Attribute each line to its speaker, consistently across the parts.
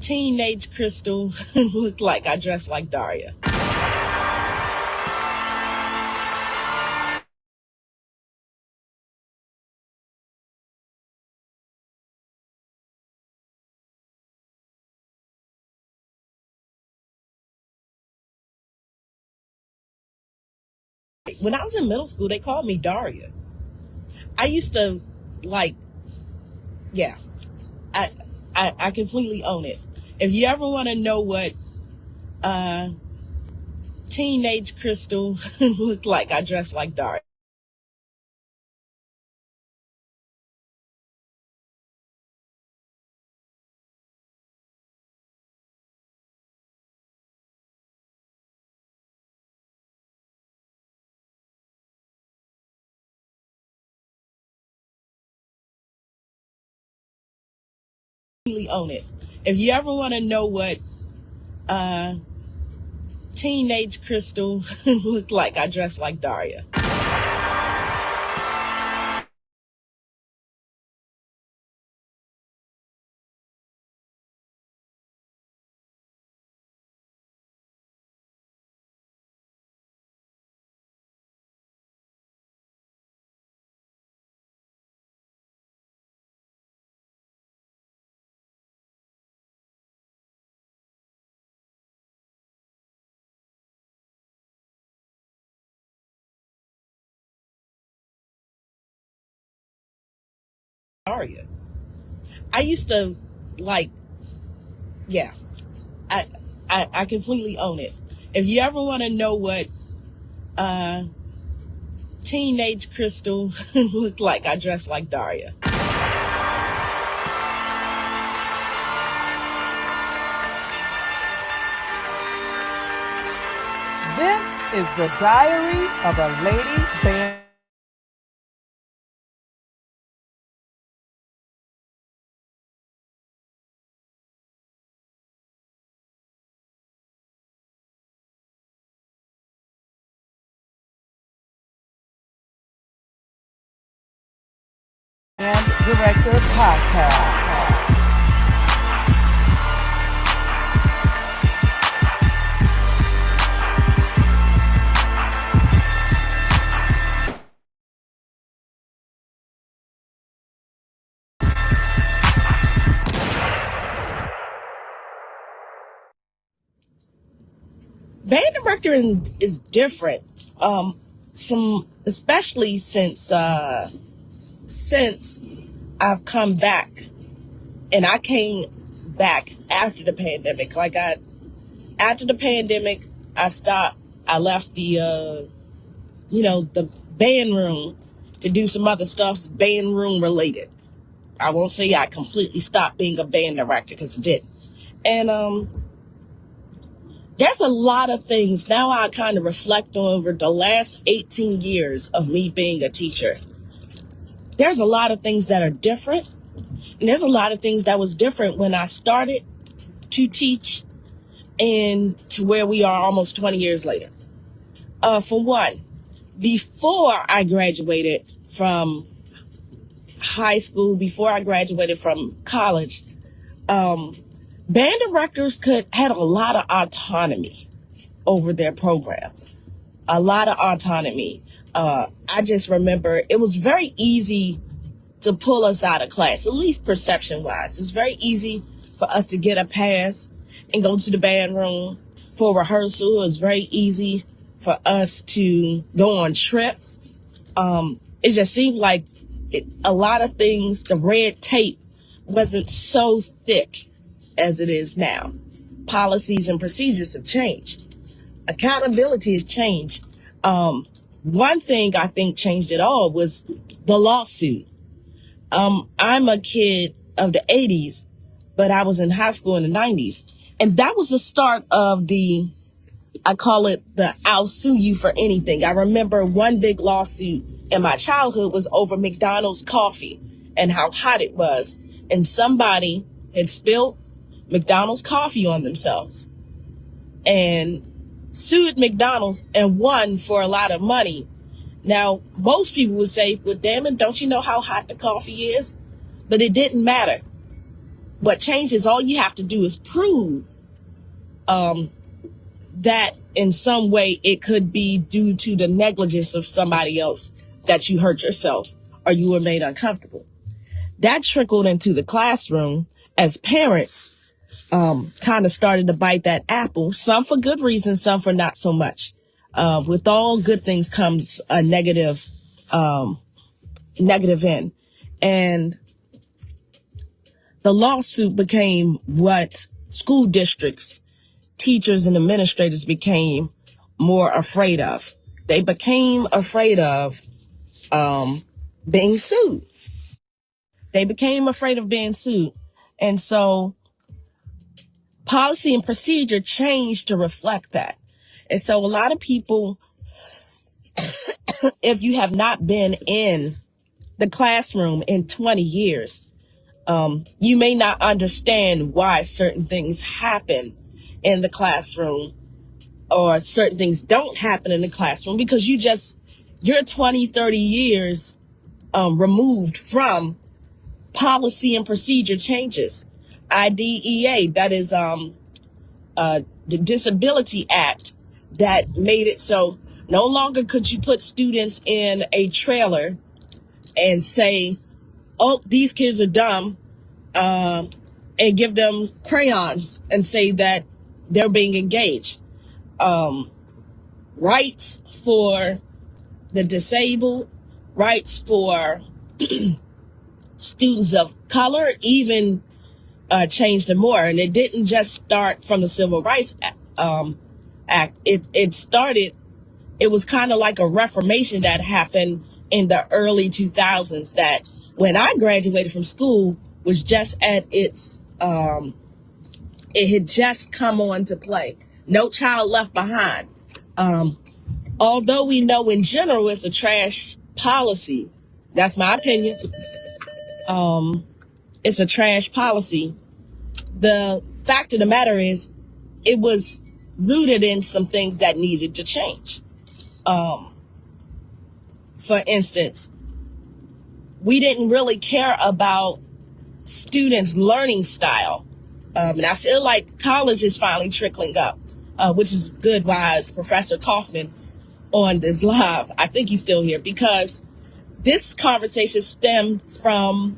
Speaker 1: teenage Krystal looked like I dressed like Daria. When I was in middle school, they called me Daria. I used to yeah, I completely own it. If you ever want to know what teenage Krystal looked like, I dressed like Daria. Completely own it. If you ever want to know what teenage Krystal looked like, I dressed like Daria. Daria. I used to yeah, I completely own it. If you ever want to know what teenage Krystal looked like, I dressed like Daria.
Speaker 2: This is the Diary of a Lady Band. And Director Podcast.
Speaker 1: Band director is different. Especially since I've come back, and I came back after the pandemic. After the pandemic, I left the band room to do some other stuff, band room related. I won't say I completely stopped being a band director, because I didn't. And there's a lot of things now I kind of reflect on over the last 18 years of me being a teacher. There's a lot of things that are different. And there's a lot of things that was different when I started to teach and to where we are almost 20 years later. For one, before I graduated from high school, before I graduated from college, band directors had a lot of autonomy over their program. A lot of autonomy. I just remember it was very easy to pull us out of class, at least perception-wise. It was very easy for us to get a pass and go to the band room for rehearsal. It was very easy for us to go on trips. It just seemed like a lot of things, the red tape wasn't so thick as it is now. Policies and procedures have changed. Accountability has changed. One thing I think changed it all was the lawsuit. I'm a kid of the 80s, but I was in high school in the 90s. And that was the start of I call it the I'll sue you for anything. I remember one big lawsuit in my childhood was over McDonald's coffee and how hot it was. And somebody had spilled McDonald's coffee on themselves and sued McDonald's and won for a lot of money. Now, most people would say, well, damn it, don't you know how hot the coffee is? But it didn't matter. what changes, all you have to do is prove that in some way it could be due to the negligence of somebody else that you hurt yourself or you were made uncomfortable. That trickled into the classroom as parents kind of started to bite that apple, some for good reasons, some for not so much. With all good things comes a negative end. And the lawsuit became what school districts, teachers, and administrators became more afraid of. They became afraid of being sued. They became afraid of being sued. And so policy and procedure changed to reflect that. And so a lot of people, if you have not been in the classroom in 20 years, you may not understand why certain things happen in the classroom or certain things don't happen in the classroom because you're 20, 30 years removed from policy and procedure changes. IDEA, that is the Disability Act that made it so no longer could you put students in a trailer and say, oh, these kids are dumb, and give them crayons and say that they're being engaged. Rights for the disabled, rights for students of color, even changed it more. And it didn't just start from the Civil Rights Act. It was kind of like a reformation that happened in the early 2000s that when I graduated from school was just at its, it had just come on to play. No Child Left Behind. Although we know in general it's a trash policy, that's my opinion. It's a trash policy. The fact of the matter is it was rooted in some things that needed to change. For instance, we didn't really care about students' learning style. And I feel like college is finally trickling up, which is good. Why is Professor Kaufman on this live? I think he's still here because this conversation stemmed from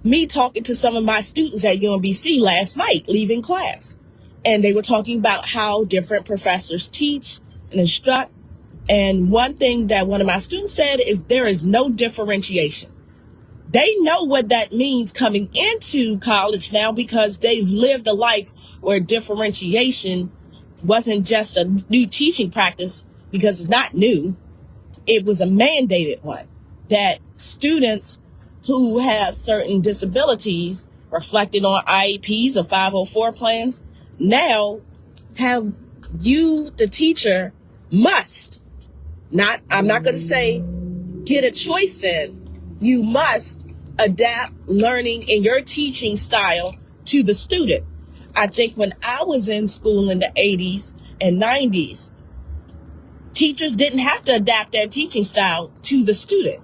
Speaker 1: me talking to some of my students at UMBC last night, leaving class. And they were talking about how different professors teach and instruct. And one thing that one of my students said is there is no differentiation. They know what that means coming into college now because they've lived a life where differentiation wasn't just a new teaching practice because it's not new. It was a mandated one that students who have certain disabilities reflected on IEPs or 504 plans now have you, the teacher, must not, I'm not going to say get a choice in. You must adapt learning in your teaching style to the student. I think when I was in school in the 80s and 90s, teachers didn't have to adapt their teaching style to the student.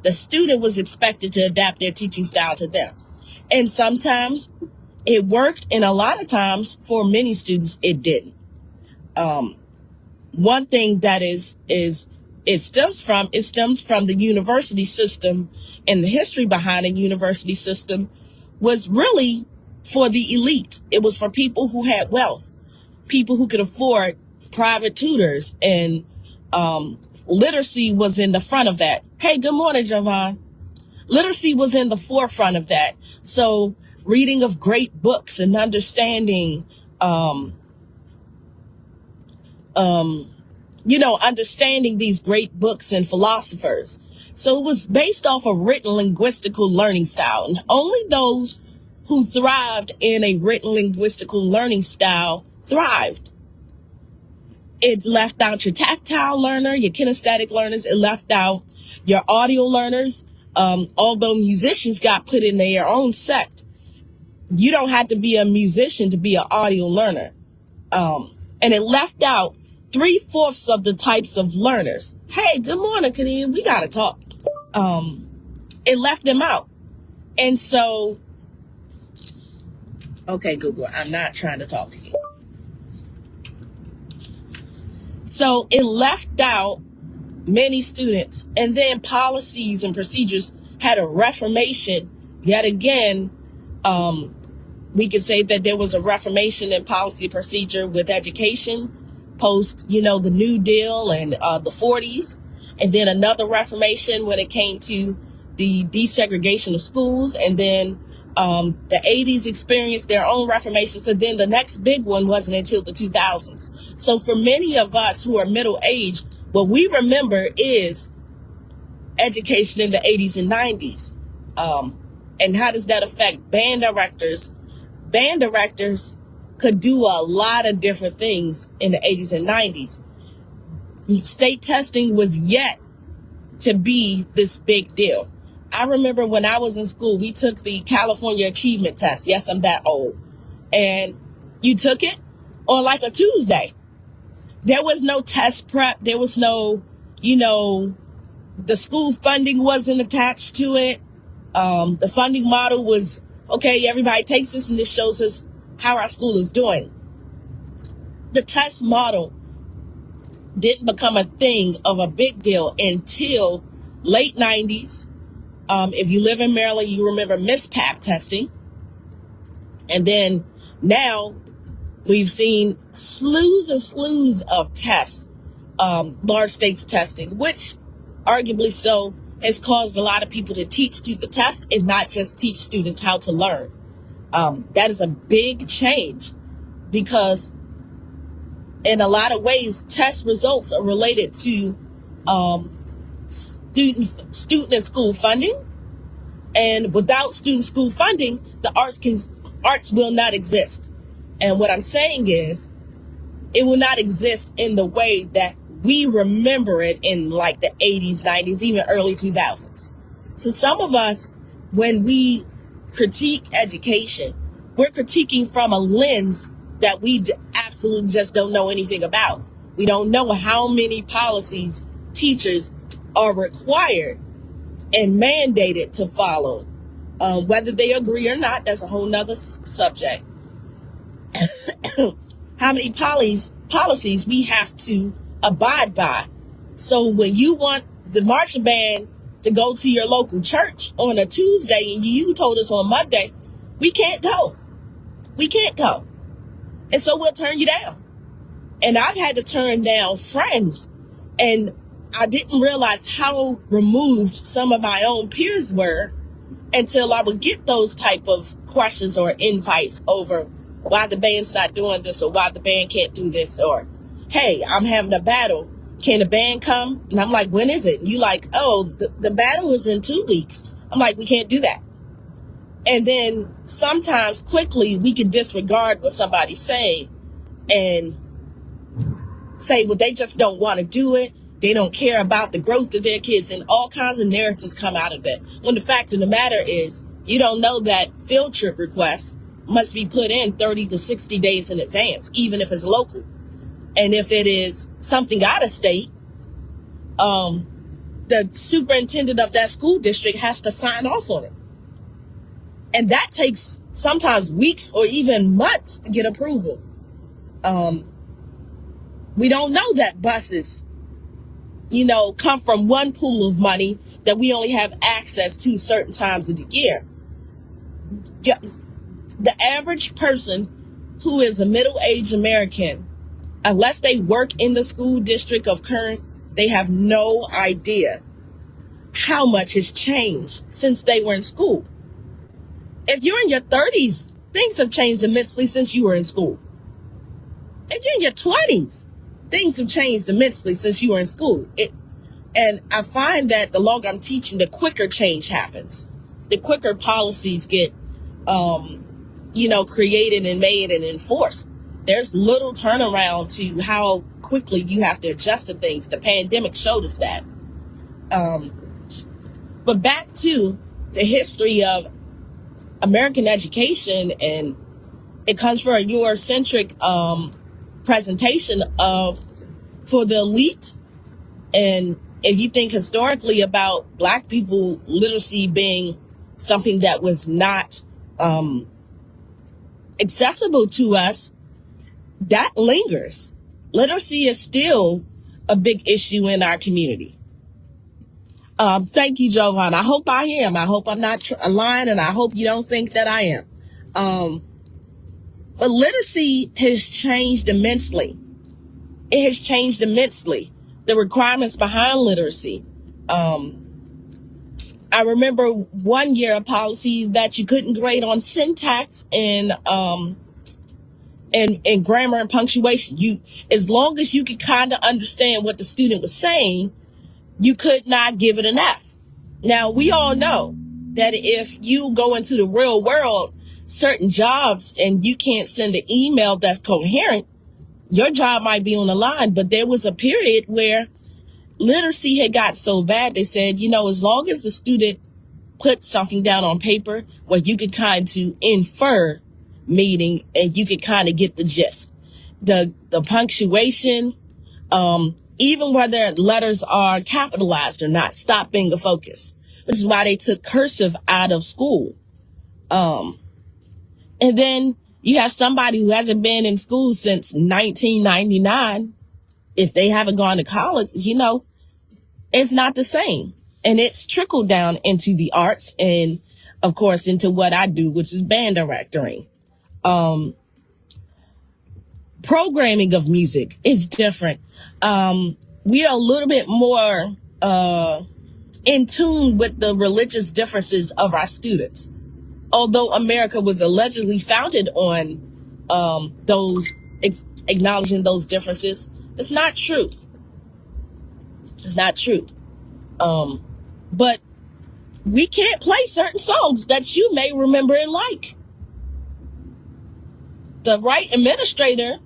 Speaker 1: The student was expected to adapt their teaching style to them. And sometimes it worked, and a lot of times for many students, it didn't. One thing that it stems from the university system, and the history behind the university system was really for the elite. It was for people who had wealth, people who could afford private tutors, and literacy was in the front of that. Hey, good morning, Javon. Literacy was in the forefront of that. So reading of great books and understanding, understanding these great books and philosophers. So it was based off a written linguistical learning style. And only those who thrived in a written linguistical learning style thrived. It left out your tactile learner, your kinesthetic learners. It left out your audio learners. Although musicians got put in their own sect, you don't have to be a musician to be an audio learner. And it left out 3/4 of the types of learners. Hey, good morning, Kadeem. We got to talk. It left them out. And so Okay, Google, I'm not trying to talk to you. So it left out many students, and then policies and procedures had a reformation yet again. We could say that there was a reformation in policy procedure with education post, the New Deal and the 40s, and then another reformation when it came to the desegregation of schools, and then the 80s experienced their own reformations, and then the next big one wasn't until the 2000s. So for many of us who are middle-aged, what we remember is education in the 80s and 90s. And how does that affect band directors? Band directors could do a lot of different things in the 80s and 90s. State testing was yet to be this big deal. I remember when I was in school, we took the California Achievement Test. Yes, I'm that old. And you took it on like a Tuesday. There was no test prep. There was no, the school funding wasn't attached to it. The funding model was, okay, everybody takes this and this shows us how our school is doing. The test model didn't become a thing of a big deal until late 90s. If you live in Maryland, you remember MISPAP testing. And then now we've seen slews and slews of tests, large stakes testing, which arguably so has caused a lot of people to teach to the test and not just teach students how to learn. That is a big change because in a lot of ways, test results are related to student and school funding. And without student school funding, the arts will not exist. And what I'm saying is it will not exist in the way that we remember it in like the 80s, 90s, even early 2000s. So some of us, when we critique education, we're critiquing from a lens that we absolutely just don't know anything about. We don't know how many policies teachers are required and mandated to follow. Whether they agree or not, that's a whole nother subject. How many policies we have to abide by. So when you want the marching band to go to your local church on a Tuesday and you told us on Monday, we can't go. We can't go. And so we'll turn you down. And I've had to turn down friends. And I didn't realize how removed some of my own peers were until I would get those type of questions or invites over why the band's not doing this or why the band can't do this, or, hey, I'm having a battle. Can the band come? And I'm like, when is it? And you like, oh, the battle is in 2 weeks. I'm like, we can't do that. And then sometimes quickly we can disregard what somebody's saying and say, well, they just don't want to do it. They don't care about the growth of their kids, and all kinds of narratives come out of it. When the fact of the matter is, you don't know that field trip requests must be put in 30 to 60 days in advance, even if it's local. And if it is something out of state, the superintendent of that school district has to sign off on it. And that takes sometimes weeks or even months to get approval. We don't know that buses, come from one pool of money that we only have access to certain times of the year. The average person who is a middle-aged American, unless they work in the school district of current, they have no idea how much has changed since they were in school. If you're in your 30s, things have changed immensely since you were in school. If you're in your 20s, things have changed immensely since you were in school. And I find that the longer I'm teaching, the quicker change happens. The quicker policies get, created and made and enforced. There's little turnaround to how quickly you have to adjust to things. The pandemic showed us that. But back to the history of American education, and it comes from a Eurocentric presentation for the elite. And if you think historically about Black people literacy being something that was not accessible to us, that lingers. Literacy is still a big issue in our community. Thank you, Jovan. I hope I am. I hope I'm not lying, and I hope you don't think that I am. But literacy has changed immensely. It has changed immensely. The requirements behind literacy. I remember one year a policy that you couldn't grade on syntax and grammar and punctuation. As long as you could kind of understand what the student was saying, you could not give it an F. Now, we all know that if you go into the real world, certain jobs, and you can't send an email that's coherent, your job might be on the line. But there was a period where literacy had got so bad, they said, as long as the student put something down on paper where you could kind of infer meaning and you could kind of get the gist. The punctuation, even whether letters are capitalized or not, stop being a focus, which is why they took cursive out of school. And then you have somebody who hasn't been in school since 1999. If they haven't gone to college, it's not the same. And it's trickled down into the arts and, of course, into what I do, which is band directing. Programming of music is different. We are a little bit more in tune with the religious differences of our students. Although America was allegedly founded on acknowledging those differences, it's not true. It's not true. But we can't play certain songs that you may remember and like. The right administrator,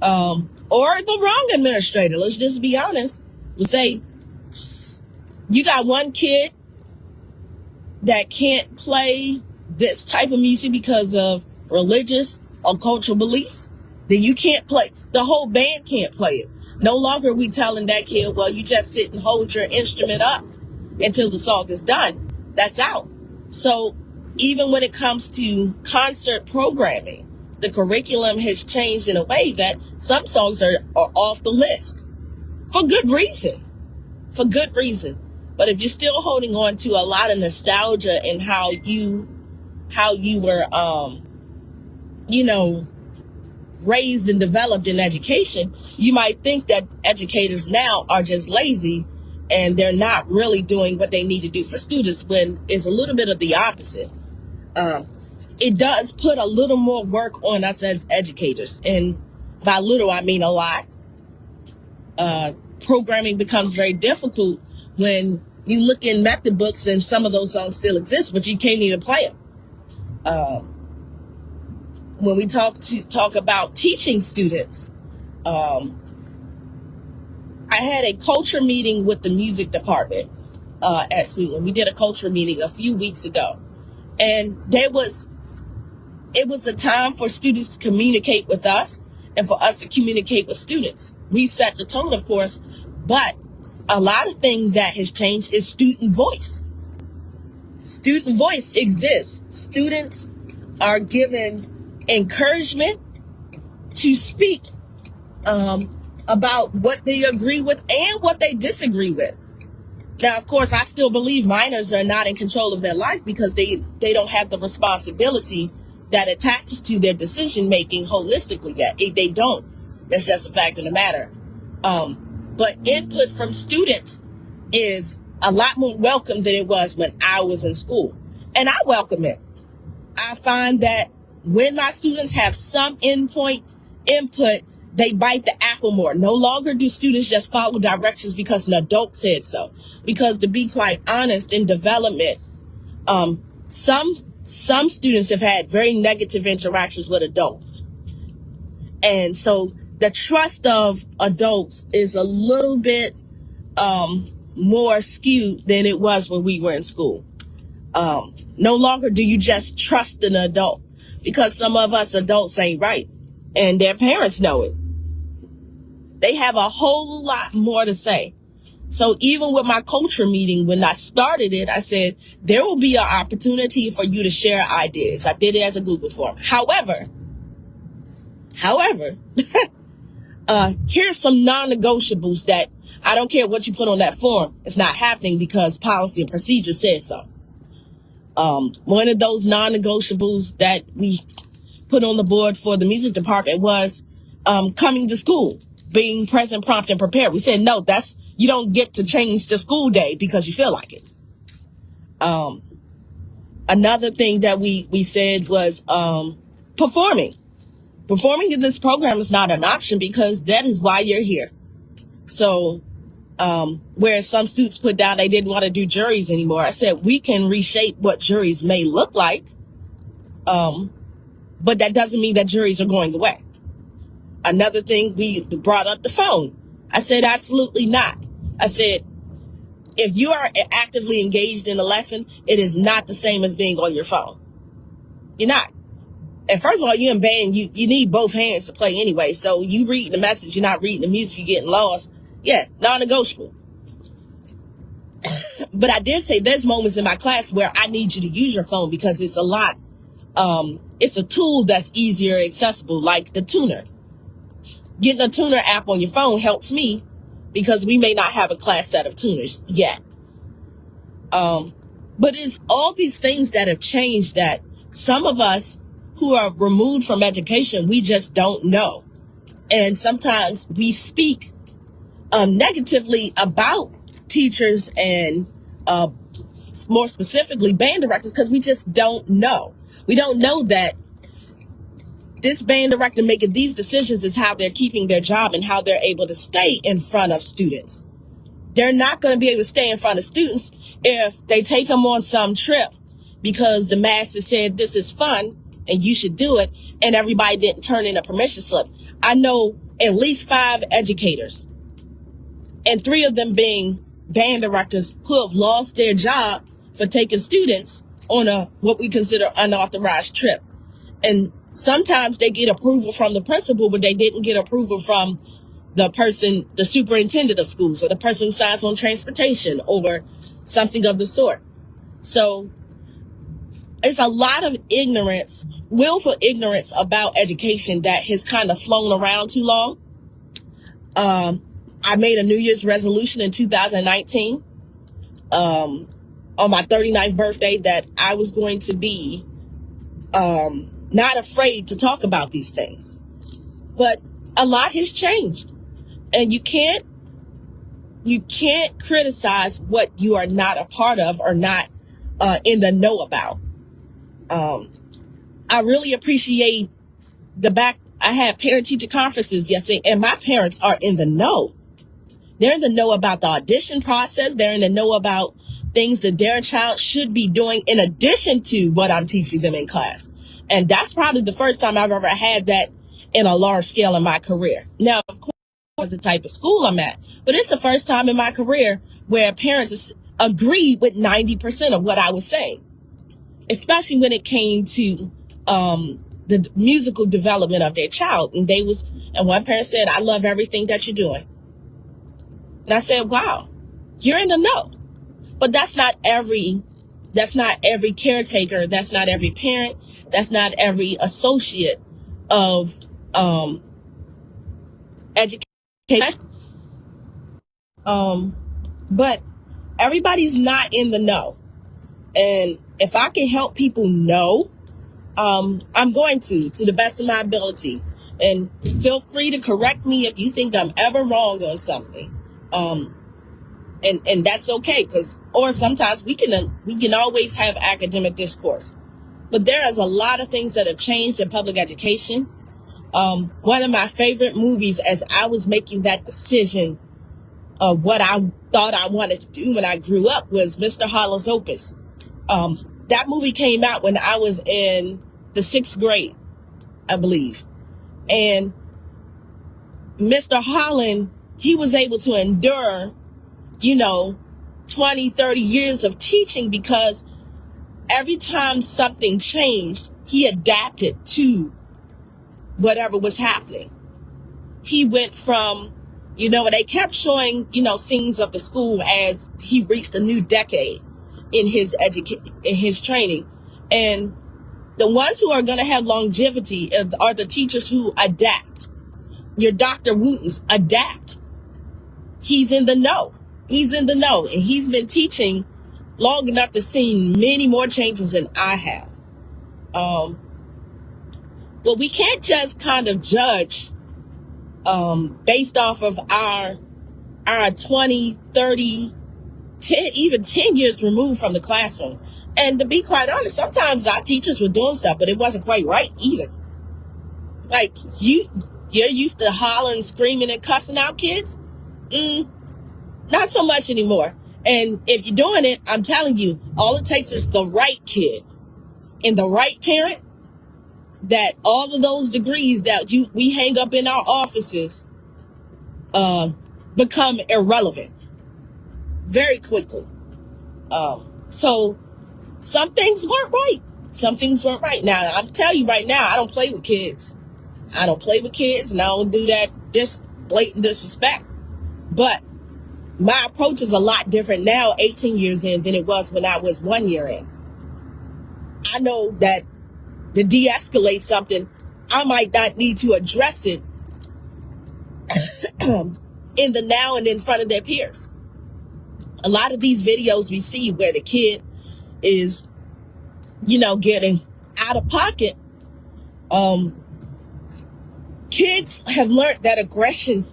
Speaker 1: or the wrong administrator, let's just be honest, will say, you got one kid that can't play this type of music because of religious or cultural beliefs, then you can't play. The whole band can't play it. No longer are we telling that kid, well, you just sit and hold your instrument up until the song is done. That's out. So even when it comes to concert programming, the curriculum has changed in a way that some songs are off the list for good reason. For good reason. But if you're still holding on to a lot of nostalgia and how you were, raised and developed in education, you might think that educators now are just lazy and they're not really doing what they need to do for students, when it's a little bit of the opposite. It does put a little more work on us as educators. And by little, I mean a lot. Programming becomes very difficult when you look in method books and some of those songs still exist, but you can't even play them. When we talk about teaching students, I had a culture meeting with the music department at Suitland. We did a culture meeting a few weeks ago, and it was a time for students to communicate with us and for us to communicate with students. We set the tone, of course, but a lot of things that has changed is student voice. Student voice exists. Students are given encouragement to speak about what they agree with and what they disagree with. Now, of course, I still believe minors are not in control of their life because they don't have the responsibility that attaches to their decision making holistically yet. They don't. That's just a fact of the matter. But input from students is a lot more welcome than it was when I was in school. And I welcome it. I find that when my students have some input, they bite the apple more. No longer do students just follow directions because an adult said so. Because to be quite honest, in development, some students have had very negative interactions with adults. And so the trust of adults is a little bit more skewed than it was when we were in school. No longer do you just trust an adult, because some of us adults ain't right and their parents know it. They have a whole lot more to say. So even with my culture meeting, when I started it, I said, there will be an opportunity for you to share ideas. I did it as a Google form. However, However, here's some non-negotiables that I don't care what you put on that form. It's not happening because policy and procedure says so. One of those non-negotiables that we put on the board for the music department was coming to school, being present, prompt, and prepared. We said, no, you don't get to change the school day because you feel like it. Another thing that we said was performing. Performing in this program is not an option because that is why you're here. So where some students put down they didn't want to do juries anymore, I said we can reshape what juries may look like, but that doesn't mean that juries are going away. Another thing, we brought up the phone. I said absolutely not. I said if you are actively engaged in a lesson, it is not the same as being on your phone. You're not. And first of all, you're in band, you need both hands to play anyway. So you reading the message, you're not reading the music, you're getting lost. Yeah, non-negotiable. But I did say there's moments in my class where I need you to use your phone because it's a lot. It's a tool that's easier accessible, like the tuner. Getting a tuner app on your phone helps me because we may not have a class set of tuners yet. But it's all these things that have changed that some of us who are removed from education, we just don't know. And sometimes we speak negatively about teachers and more specifically band directors because we just don't know. We don't know that this band director making these decisions is how they're keeping their job and how they're able to stay in front of students. They're not going to be able to stay in front of students if they take them on some trip because the master said this is fun and you should do it, and everybody didn't turn in a permission slip. I know at least 5 educators, and 3 of them being band directors who have lost their job for taking students on what we consider unauthorized trip. And sometimes they get approval from the principal, but they didn't get approval from the superintendent of schools, or the person who signs on transportation, or something of the sort. So it's a lot of ignorance, willful ignorance about education that has kind of flown around too long. I made a New Year's resolution in 2019, on my 39th birthday, that I was going to be, not afraid to talk about these things. But a lot has changed, and you can't criticize what you are not a part of or not, in the know about. I really appreciate I had parent-teacher conferences yesterday, and my parents are in the know. They're in the know about the audition process. They're in the know about things that their child should be doing in addition to what I'm teaching them in class. And that's probably the first time I've ever had that in a large scale in my career. Now, of course, it's the type of school I'm at, but it's the first time in my career where parents agreed with 90% of what I was saying, especially when it came to the musical development of their child. And one parent said, I love everything that you're doing. And I said, wow, you're in the know. But that's not every caretaker. That's not every parent. That's not every associate of education. But everybody's not in the know. And if I can help people know, I'm going to the best of my ability. And feel free to correct me if you think I'm ever wrong on something. And that's okay, or sometimes we can always have academic discourse. But there is a lot of things that have changed in public education. One of my favorite movies, as I was making that decision of what I thought I wanted to do when I grew up, was Mr. Holland's Opus. That movie came out when I was in the 6th grade, I believe. And Mr. Holland, he was able to endure, 20, 30 years of teaching because every time something changed, he adapted to whatever was happening. He went from, they kept showing, scenes of the school as he reached a new decade in his training. And The ones who are going to have longevity are the teachers who adapt. Your Dr. Wootens adapt. He's in the know. He's in the know. And he's been teaching long enough to see many more changes than I have. But we can't just kind of judge based off of our 20, 30, 10, even 10 years removed from the classroom. And to be quite honest, sometimes our teachers were doing stuff, but it wasn't quite right either. Like, you're used to hollering, screaming, and cussing out kids? Not so much anymore. And if you're doing it, I'm telling you, all it takes is the right kid and the right parent, that all of those degrees that we hang up in our offices become irrelevant very quickly. So some things weren't right. Some things weren't right. Now, I'm telling you right now, I don't play with kids. I don't play with kids, and I don't do that blatant disrespect. But my approach is a lot different now, 18 years in, than it was when I was 1 year in. I know that to de-escalate something, I might not need to address it in the now and in front of their peers. A lot of these videos we see where the kid is, getting out of pocket. Kids have learned that aggression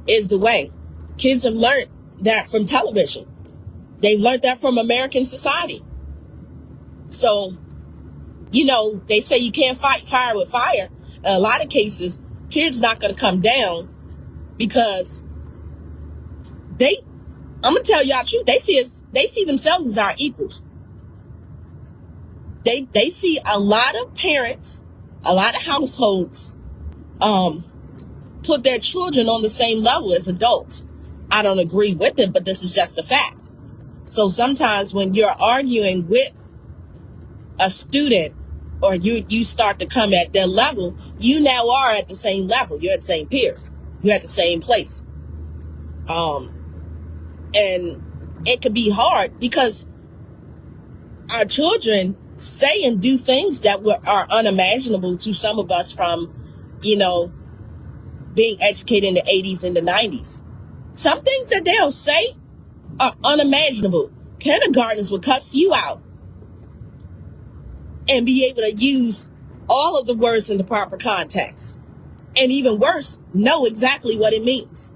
Speaker 1: is the way. Kids have learned that from television. They've learned that from American society. So, they say you can't fight fire with fire. In a lot of cases, kids not going to come down because I'm going to tell y'all the truth, they see themselves as our equals. They see a lot of parents, a lot of households, put their children on the same level as adults. I don't agree with it, but this is just a fact. So sometimes when you're arguing with a student, or you start to come at their level, you now are at the same level. You're at the same peers. You're at the same place. And it could be hard because our children say and do things that are unimaginable to some of us from, being educated in the 80s and the 90s. Some things that they'll say are unimaginable. Kindergartners will cuss you out and be able to use all of the words in the proper context. And even worse, know exactly what it means.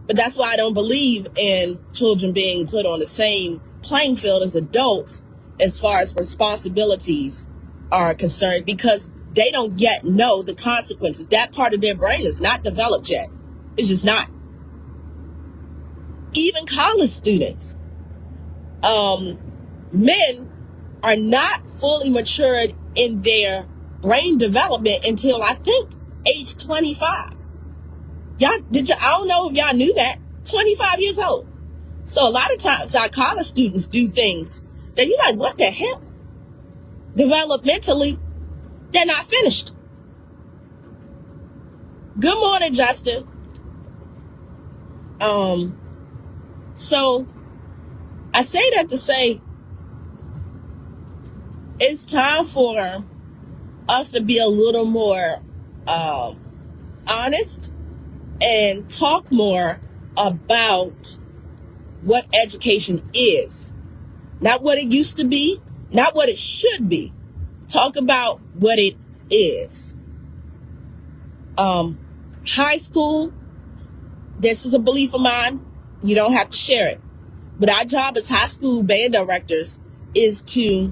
Speaker 1: But that's why I don't believe in children being put on the same playing field as adults as far as responsibilities are concerned, because they don't yet know the consequences. That part of their brain is not developed yet. It's just not. Even college students, men are not fully matured in their brain development until I think age 25. I don't know if y'all knew that. 25 years old. So a lot of times our college students do things that you're like, what the hell? Developmentally, they're not finished. Good morning, Justin. So I say that to say it's time for us to be a little more honest and talk more about what education is. Not what it used to be, not what it should be. Talk about what it is. High school, this is a belief of mine. You don't have to share it. But our job as high school band directors is to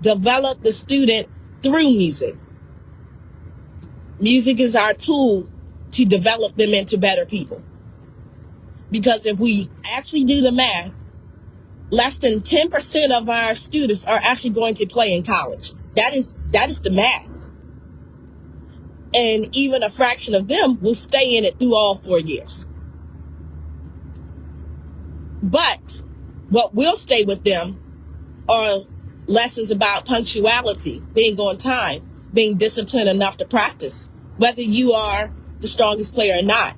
Speaker 1: develop the student through music. Music is our tool to develop them into better people. Because if we actually do the math, less than 10% of our students are actually going to play in college. That is the math. And even a fraction of them will stay in it through all 4 years. But what will stay with them are lessons about punctuality, being on time, being disciplined enough to practice, whether you are the strongest player or not.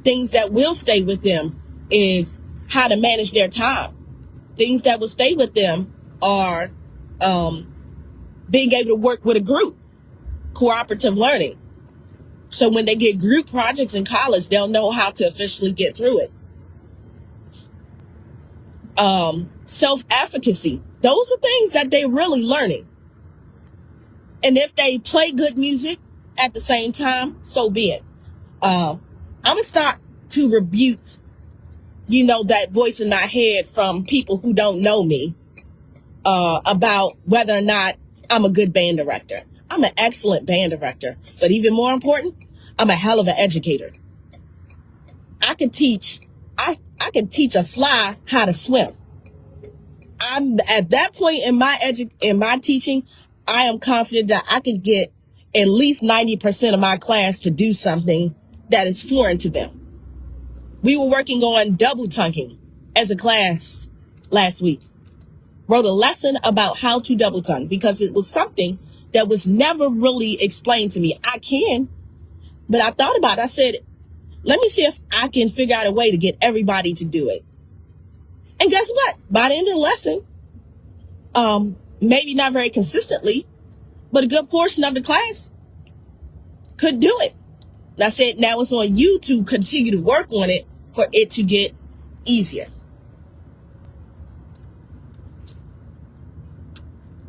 Speaker 1: Things that will stay with them is how to manage their time. Things that will stay with them are being able to work with a group, cooperative learning. So when they get group projects in college, they'll know how to officially get through it. Self-efficacy. Those are things that they're really learning. And if they play good music at the same time, so be it. I'm going to start to rebuke, that voice in my head from people who don't know me about whether or not I'm a good band director. I'm an excellent band director. But even more important, I'm a hell of an educator. I can teach a fly how to swim. I'm at that point in my teaching, I am confident that I can get at least 90% of my class to do something that is foreign to them. We were working on double tonguing as a class last week. Wrote a lesson about how to double tongue because it was something that was never really explained to me. I can, but I thought about it. I said, let me see if I can figure out a way to get everybody to do it. And guess what? By the end of the lesson, maybe not very consistently, but a good portion of the class could do it. And I said, now it's on you to continue to work on it for it to get easier.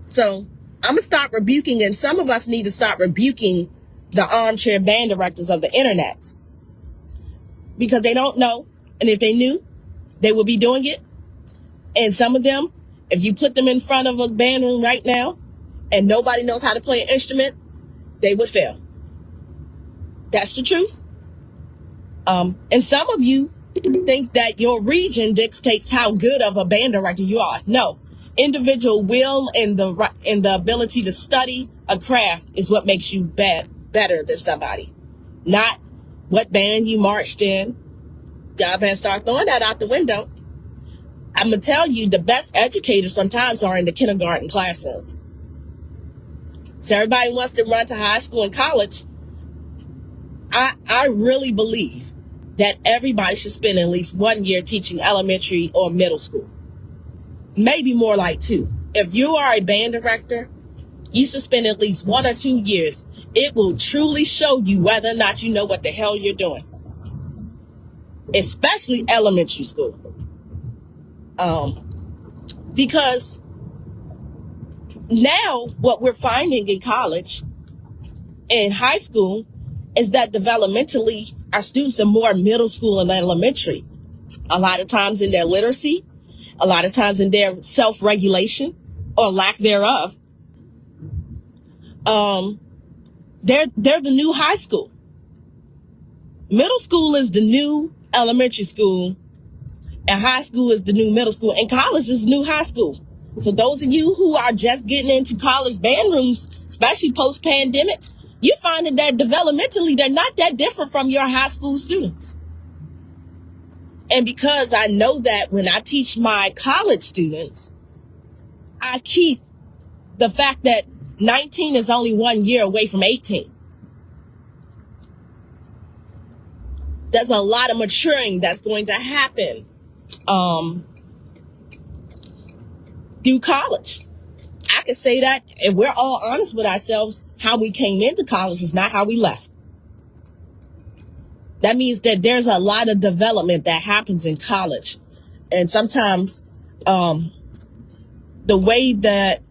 Speaker 1: So I'm going to start rebuking, and some of us need to start rebuking the armchair band directors of the internet because they don't know. And if they knew, they would be doing it. And some of them, if you put them in front of a band room right now and nobody knows how to play an instrument, they would fail. That's the truth. And some of you think that your region dictates how good of a band director you are. No, individual will and the ability to study a craft is what makes you better than somebody. Not what band you marched in. God better start throwing that out the window. I'm going to tell you, the best educators sometimes are in the kindergarten classroom. So everybody wants to run to high school and college. I really believe that everybody should spend at least 1 year teaching elementary or middle school. Maybe more like 2. If you are a band director, you should spend at least 1 or 2 years. It will truly show you whether or not you know what the hell you're doing. Especially elementary school. Because now what we're finding in college and high school is that developmentally our students are more middle school and elementary. A lot of times in their literacy, a lot of times in their self-regulation or lack thereof. They're the new high school. Middle school is the new elementary school, and high school is the new middle school, and college is the new high school. So those of you who are just getting into college band rooms, especially post-pandemic, you find that developmentally, they're not that different from your high school students. And because I know that when I teach my college students, I keep the fact that 19 is only 1 year away from 18. There's a lot of maturing that's going to happen through college. I could say that if we're all honest with ourselves, how we came into college is not how we left. That means that there's a lot of development that happens in college. And sometimes the way that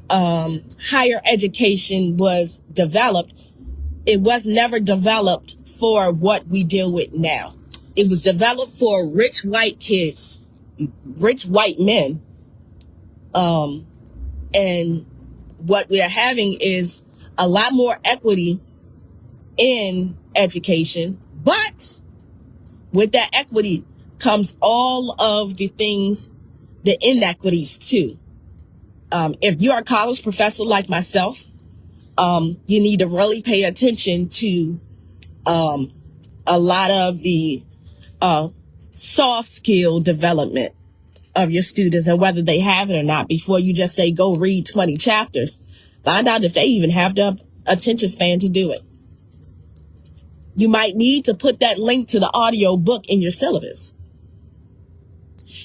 Speaker 1: higher education was developed, it was never developed for what we deal with now. It was developed for rich white kids, rich white men. And what we are having is a lot more equity in education, but with that equity comes all of the things, the inequities too. If you're a college professor like myself, you need to really pay attention to a lot of the soft skill development of your students and whether they have it or not before you just say, go read 20 chapters. Find out if they even have the attention span to do it. You might need to put that link to the audio book in your syllabus.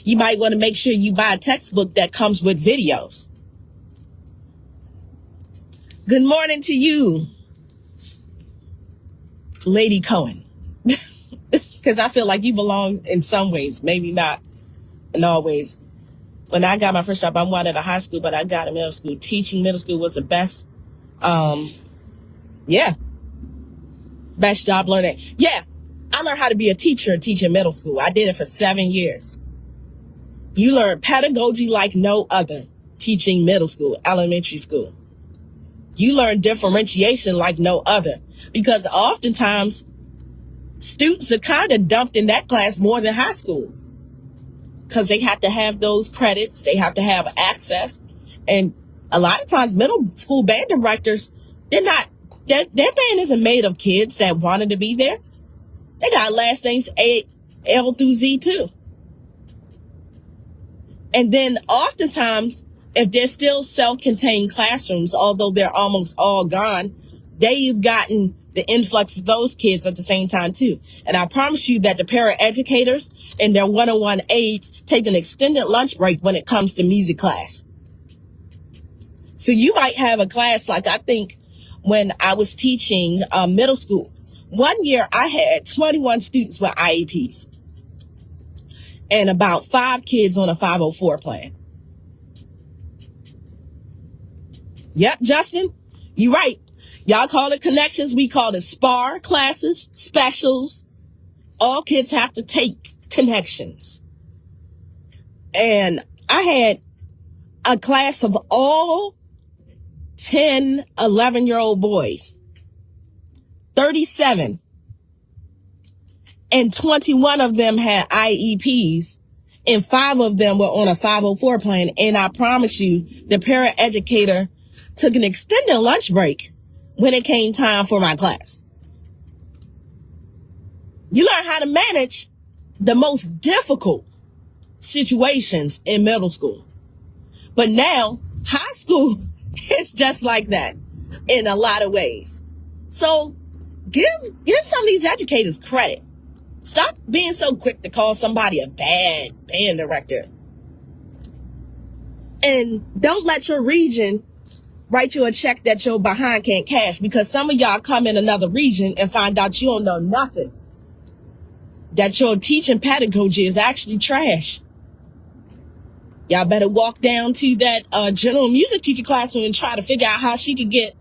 Speaker 1: You might want to make sure you buy a textbook that comes with videos. Good morning to you, Lady Cohen. Because I feel like you belong in some ways, maybe not in all ways. When I got my first job, I wanted a high school, but I got a middle school. Teaching middle school was the best. Best job learning. Yeah, I learned how to be a teacher teaching middle school. I did it for 7 years. You learn pedagogy like no other teaching middle school, elementary school. You learn differentiation like no other, because oftentimes students are kind of dumped in that class more than high school because they have to have those credits. They have to have access. And a lot of times middle school band directors, their band isn't made of kids that wanted to be there. They got last names L through Z too. And then oftentimes, if they're still self-contained classrooms, although they're almost all gone, they've gotten the influx of those kids at the same time too. And I promise you that the paraeducators and their one-on-one aides take an extended lunch break when it comes to music class. So you might have a class like, I think when I was teaching middle school, one year I had 21 students with IEPs and about 5 kids on a 504 plan. Yep, Justin, you're right. Y'all call it connections. We call it SPAR classes, specials. All kids have to take connections. And I had a class of all 10, 11-year-old boys, 37. And 21 of them had IEPs. And 5 of them were on a 504 plan. And I promise you, the paraeducator took an extended lunch break when it came time for my class. You learn how to manage the most difficult situations in middle school. But now, high school is just like that in a lot of ways. So give some of these educators credit. Stop being so quick to call somebody a bad band director. And don't let your region write you a check that your behind can't cash, because some of y'all come in another region and find out you don't know nothing. That your teaching pedagogy is actually trash. Y'all better walk down to that general music teacher classroom and try to figure out how she could get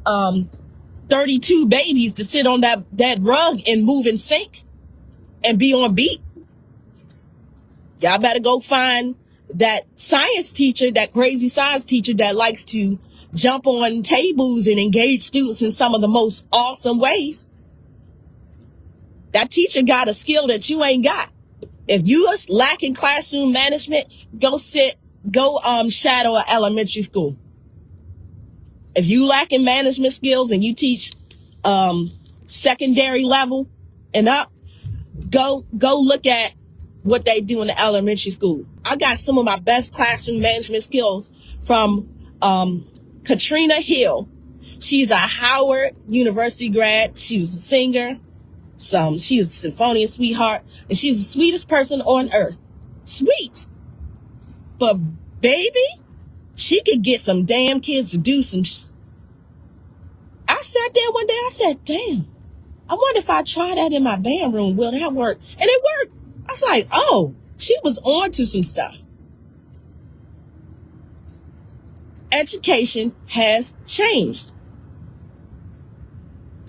Speaker 1: 32 babies to sit on that rug and move in sync and be on beat. Y'all better go find that science teacher, that crazy science teacher that likes to jump on tables and engage students in some of the most awesome ways. That teacher got a skill that you ain't got. If you are lacking classroom management, go shadow an elementary school. If you lacking management skills and you teach secondary level and up, go look at what they do in the elementary school. I got some of my best classroom management skills from Katrina Hill. She's a Howard University grad. She was a singer. She was a symphonian sweetheart, and she's the sweetest person on earth. Sweet. But baby, she could get some damn kids to do some I sat there one day, I said, damn, I wonder if I try that in my band room, will that work? And it worked. I was like, oh, she was on to some stuff. Education has changed.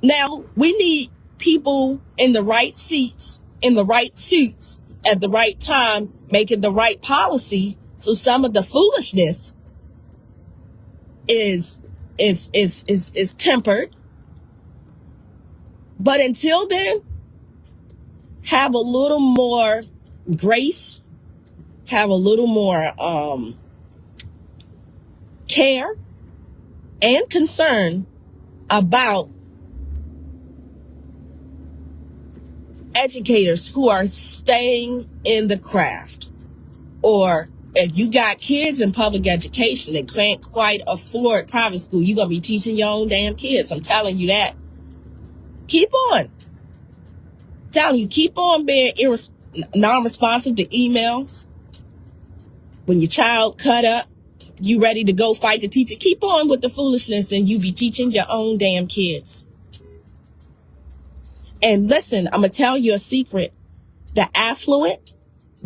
Speaker 1: Now, we need people in the right seats, in the right suits, at the right time, making the right policy, so some of the foolishness is tempered. But until then, have a little more grace, have a little more care and concern about educators who are staying in the craft. Or if you got kids in public education that can't quite afford private school, you're going to be teaching your own damn kids. I'm telling you that. Keep on. I'm telling you, keep on being non-responsive to emails. When your child cut up, You ready to go fight the teacher? Keep on with the foolishness and you be teaching your own damn kids. And listen, I'm going to tell you a secret. The affluent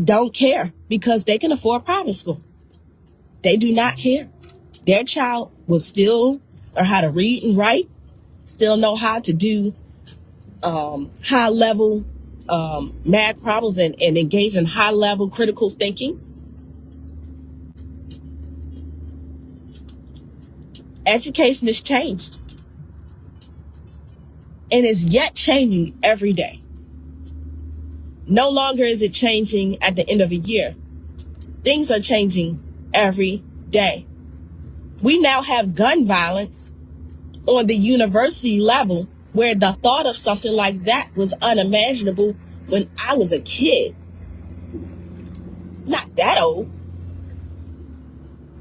Speaker 1: don't care because they can afford private school. They do not care. Their child will still learn how to read and write, still know how to do high level math problems and engage in high level critical thinking. Education has changed and is yet changing every day. No longer is it changing at the end of a year. Things are changing every day. We now have gun violence on the university level where the thought of something like that was unimaginable when I was a kid. Not that old.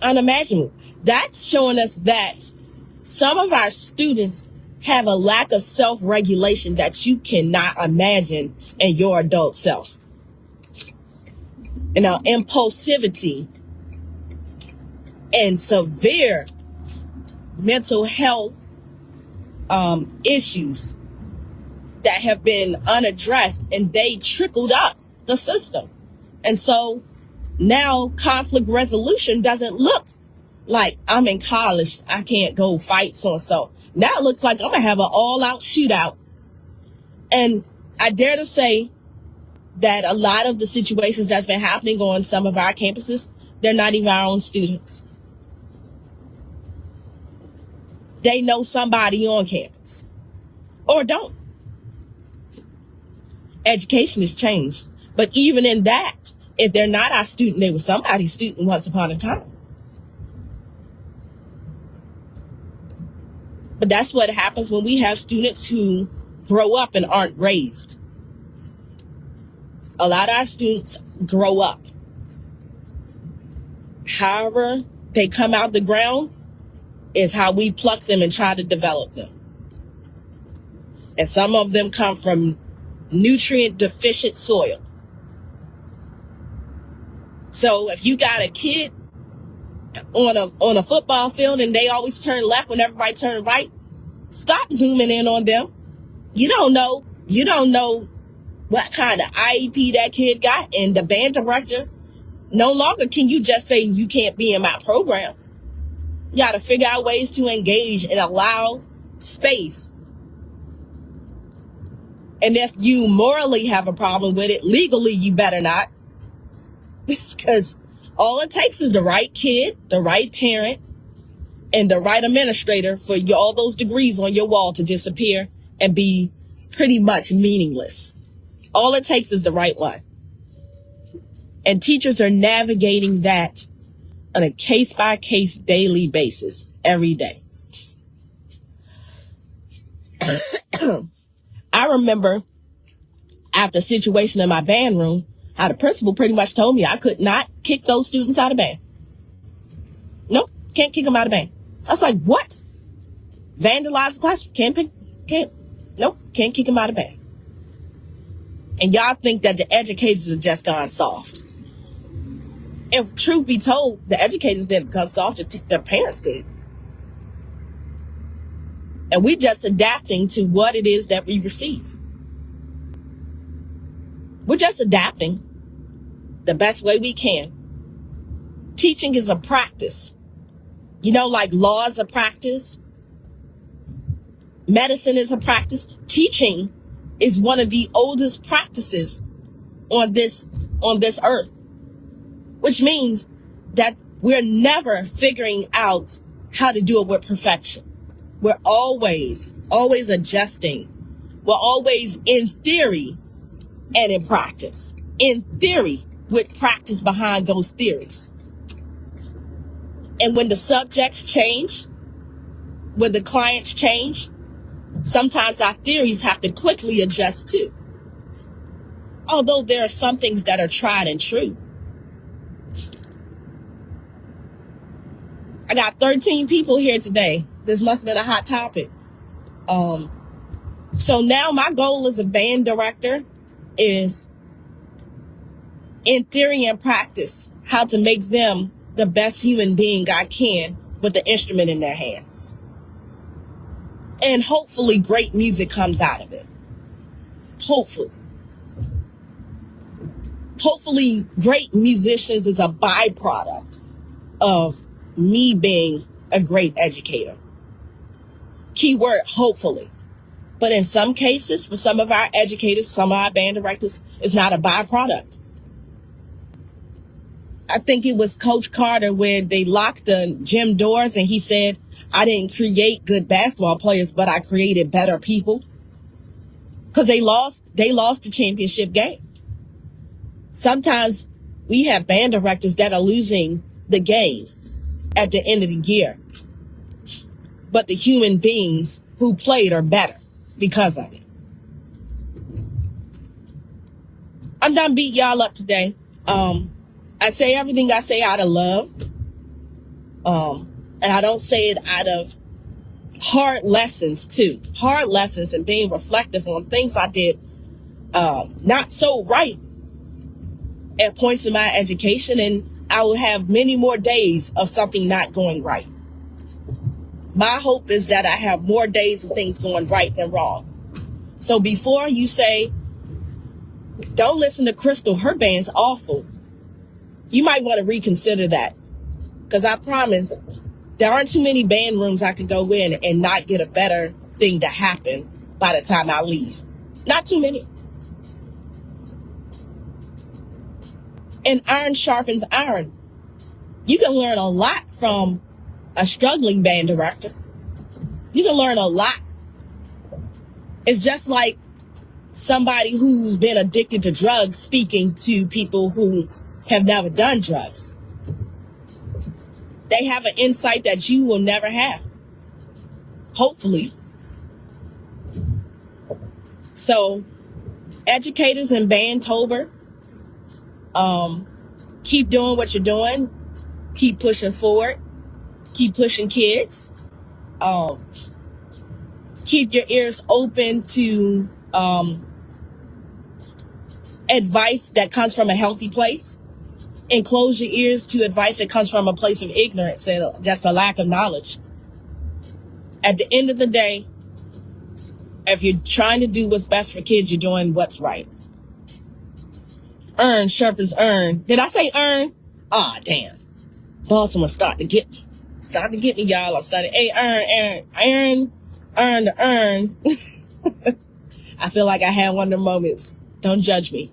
Speaker 1: Unimaginable. That's showing us that some of our students have a lack of self-regulation that you cannot imagine in your adult self. And now impulsivity and severe mental health issues that have been unaddressed, and they trickled up the system. And so now conflict resolution doesn't look like I'm in college, I can't go fight so-and-so. Now it looks like I'm going to have an all-out shootout. And I dare to say that a lot of the situations that's been happening on some of our campuses, they're not even our own students. They know somebody on campus or don't. Education has changed. But even in that, if they're not our student, they were somebody's student once upon a time. But that's what happens when we have students who grow up and aren't raised. A lot of our students grow up. However they come out the ground is how we pluck them and try to develop them. And some of them come from nutrient deficient soil. So if you got a kid on a football field and they always turn left when everybody turn right, stop zooming in on them. You don't know what kind of IEP that kid got, and the band director, no longer can you just say you can't be in my program. You got to figure out ways to engage and allow space. And if you morally have a problem with it, legally you better not. Because all it takes is the right kid, the right parent, and the right administrator for all those degrees on your wall to disappear and be pretty much meaningless. All it takes is the right one. And teachers are navigating that on a case-by-case daily basis every day. I remember after a situation in my band room, how the principal pretty much told me I could not kick those students out of band. Nope, can't kick them out of band. I was like, what? Vandalize the class? Nope, can't kick them out of band. And y'all think that the educators have just gone soft. If truth be told, the educators didn't become soft, the parents did. And we just adapting to what it is that we receive. We're just adapting the best way we can. Teaching is a practice. You know, like law is a practice. Medicine is a practice. Teaching is one of the oldest practices on this earth, which means that we're never figuring out how to do it with perfection. We're always adjusting. We're always in theory and in practice. In theory, with practice behind those theories. And when the subjects change, when the clients change, sometimes our theories have to quickly adjust too. Although there are some things that are tried and true. I got 13 people here today. This must have been a hot topic. So now my goal as a band director is, in theory and practice, how to make them the best human being I can with the instrument in their hand. And hopefully great music comes out of it. Hopefully. Hopefully great musicians is a byproduct of me being a great educator. Keyword, hopefully. But in some cases, for some of our educators, some of our band directors, it's not a byproduct. I think it was Coach Carter where they locked the gym doors and he said, I didn't create good basketball players, but I created better people. Because they lost the championship game. Sometimes we have band directors that are losing the game at the end of the year. But the human beings who played are better because of it. I'm done beating y'all up today. I say everything I say out of love. And I don't say it out of hard lessons too. Hard lessons and being reflective on things I did not so right at points in my education. And I will have many more days of something not going right. My hope is that I have more days of things going right than wrong. So before you say, don't listen to Krystal, her band's awful, you might want to reconsider that. Because I promise there aren't too many band rooms I could go in and not get a better thing to happen by the time I leave. Not too many. And iron sharpens iron. You can learn a lot from a struggling band director. You can learn a lot. It's just like somebody who's been addicted to drugs speaking to people who have never done drugs. They have an insight that you will never have. Hopefully. So, educators in Bandtober, keep doing what you're doing. Keep pushing forward. Keep pushing kids. Keep your ears open to advice that comes from a healthy place. And close your ears to advice that comes from a place of ignorance and just a lack of knowledge. At the end of the day, if you're trying to do what's best for kids, you're doing what's right. Earn sharpens earn. Did I say earn? Ah, damn. Baltimore starting to get me. Starting to get me, y'all. I started, hey, earn to earn. I feel like I had one of them moments. Don't judge me.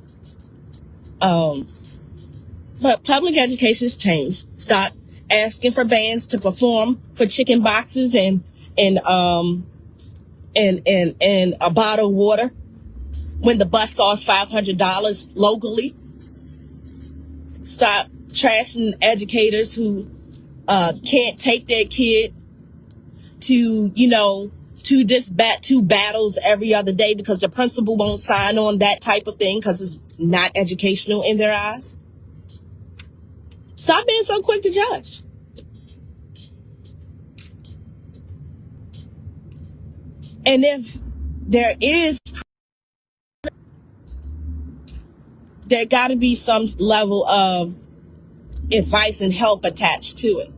Speaker 1: But public education has changed. Stop asking for bands to perform for chicken boxes and a bottle of water when the bus costs $500 locally. Stop trashing educators who can't take their kid to, two battles every other day because the principal won't sign on that type of thing because it's not educational in their eyes. Stop being so quick to judge. And if there is, there got to be some level of advice and help attached to it.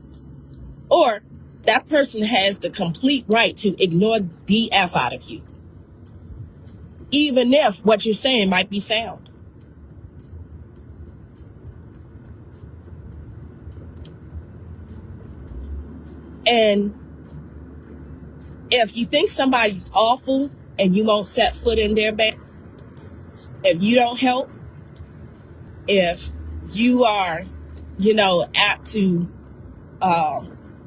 Speaker 1: Or that person has the complete right to ignore the F out of you. Even if what you're saying might be sound. And if you think somebody's awful and you won't set foot in their bed, if you don't help, if you are, apt to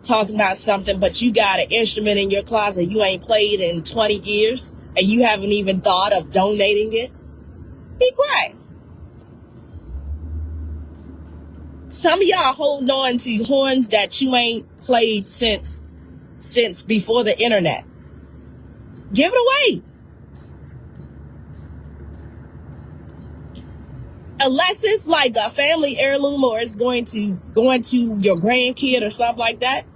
Speaker 1: talking about something, but you got an instrument in your closet you ain't played in 20 years and you haven't even thought of donating it, be quiet. Some of y'all hold on to horns that you ain't played since before the internet. Give it away. Unless it's like a family heirloom or it's going to your grandkid or something like that.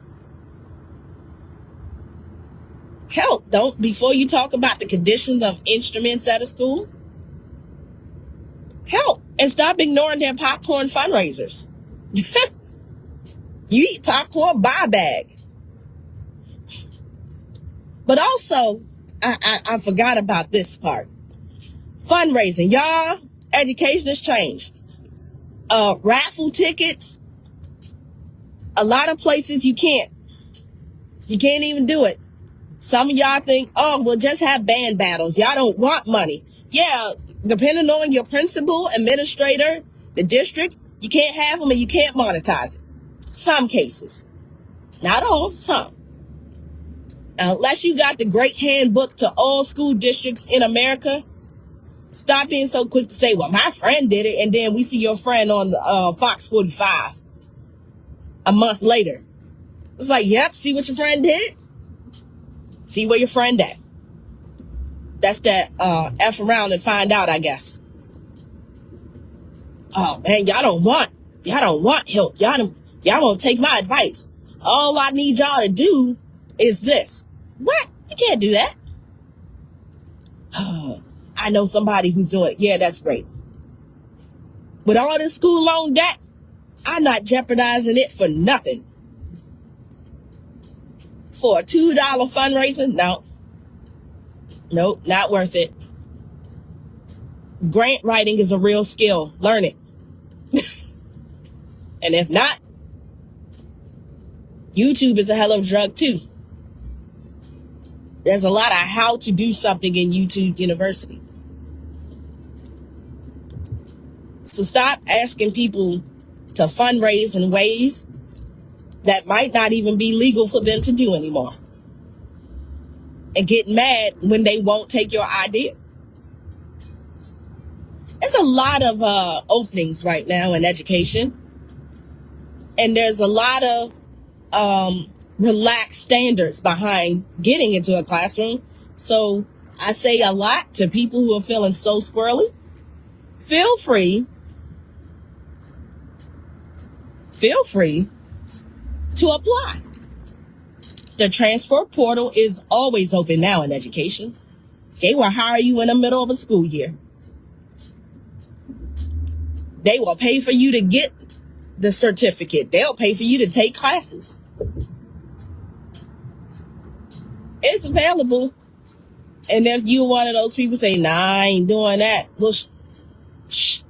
Speaker 1: Help. Don't, before you talk about the conditions of instruments at a school, help and stop ignoring their popcorn fundraisers. You eat popcorn, buy a bag. But also, I forgot about this part. Fundraising. Y'all, education has changed. Raffle tickets. A lot of places you can't even do it. Some of y'all think, oh, we'll just have band battles. Y'all don't want money. Yeah, depending on your principal, administrator, the district, you can't have them and you can't monetize it. Some cases. Not all, some. Unless you got the great handbook to all school districts in America, stop being so quick to say, well, my friend did it, and then we see your friend on the Fox 45 a month later. It's like, yep, see what your friend did? See where your friend at. That's that F around and find out, I guess. Oh, man, y'all don't want help. Y'all won't take my advice. All I need y'all to do is this. What? You can't do that. I know somebody who's doing it. Yeah, that's great. With all this school loan debt, I'm not jeopardizing it for nothing. For a $2 fundraiser? No. Nope, not worth it. Grant writing is a real skill. Learn it. And if not, YouTube is a hell of a drug too. There's a lot of how to do something in YouTube University. So stop asking people to fundraise in ways that might not even be legal for them to do anymore. And get mad when they won't take your idea. There's a lot of openings right now in education. And there's a lot of relaxed standards behind getting into a classroom. So I say a lot to people who are feeling so squirrely. Feel free to apply. The transfer portal is always open now in education. They will hire you in the middle of a school year. They will pay for you to get the certificate. They'll pay for you to take classes. It's available. And if you're one of those people say, nah, I ain't doing that. Well, shh.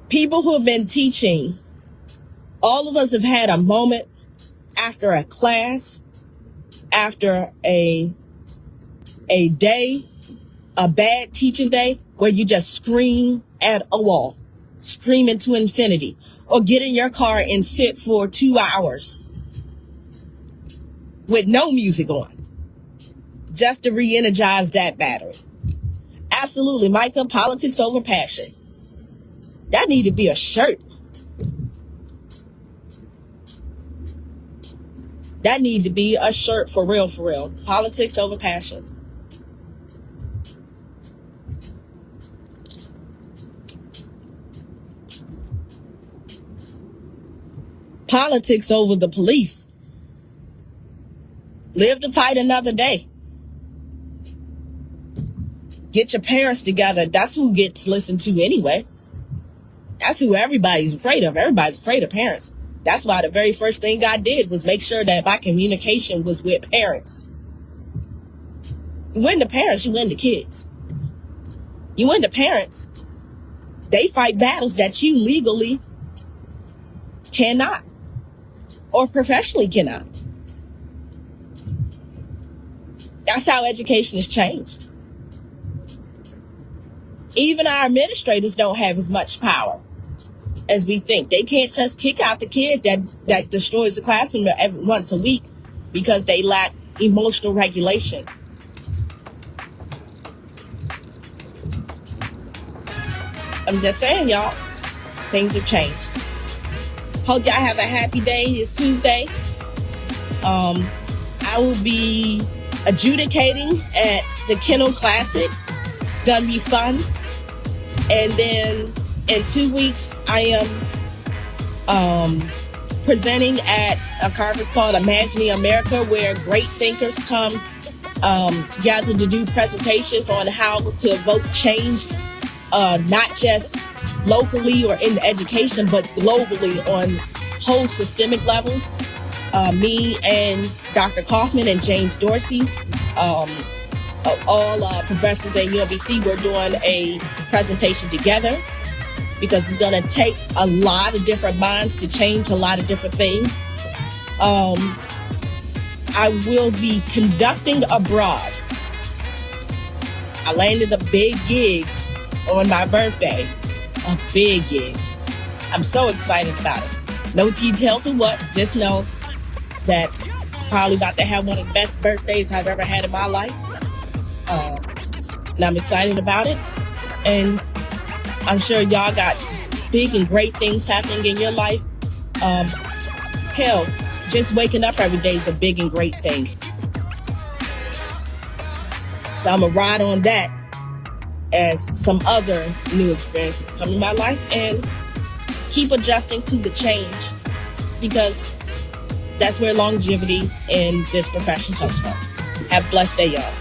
Speaker 1: People who have been teaching, all of us have had a moment after a class, after a day, a bad teaching day, where you just scream at a wall, scream into infinity, or get in your car and sit for 2 hours with no music on, just to re-energize that battery. Absolutely, Micah, politics over passion. That need to be a shirt. That need to be a shirt for real, for real. Politics over passion. Politics over the police. Live to fight another day. Get your parents together. That's who gets listened to anyway. That's who everybody's afraid of. Everybody's afraid of parents. That's why the very first thing I did was make sure that my communication was with parents. You win the parents, you win the kids. You win the parents. They fight battles that you legally cannot or professionally cannot. That's how education has changed. Even our administrators don't have as much power as we think. They can't just kick out the kid that destroys the classroom once a week because they lack emotional regulation. I'm just saying, y'all, things have changed. Hope y'all have a happy day. It's Tuesday. I will be adjudicating at the Kennel Classic. It's going to be fun. And then in 2 weeks, I am presenting at a conference called Imagining America, where great thinkers come together to do presentations on how to evoke change, not just locally or in education, but globally on whole systemic levels. Me and Dr. Kaufman and James Dorsey, all professors at UMBC, we're doing a presentation together because it's going to take a lot of different minds to change a lot of different things. I will be conducting abroad. I landed a big gig on my birthday. A big gig. I'm so excited about it. No details of what, just know that I'm probably about to have one of the best birthdays I've ever had in my life. And I'm excited about it. And I'm sure y'all got big and great things happening in your life. Hell, just waking up every day is a big and great thing. So I'm going to ride on that as some other new experiences come in my life and keep adjusting to the change, because that's where longevity in this profession comes from. Have a blessed day, y'all.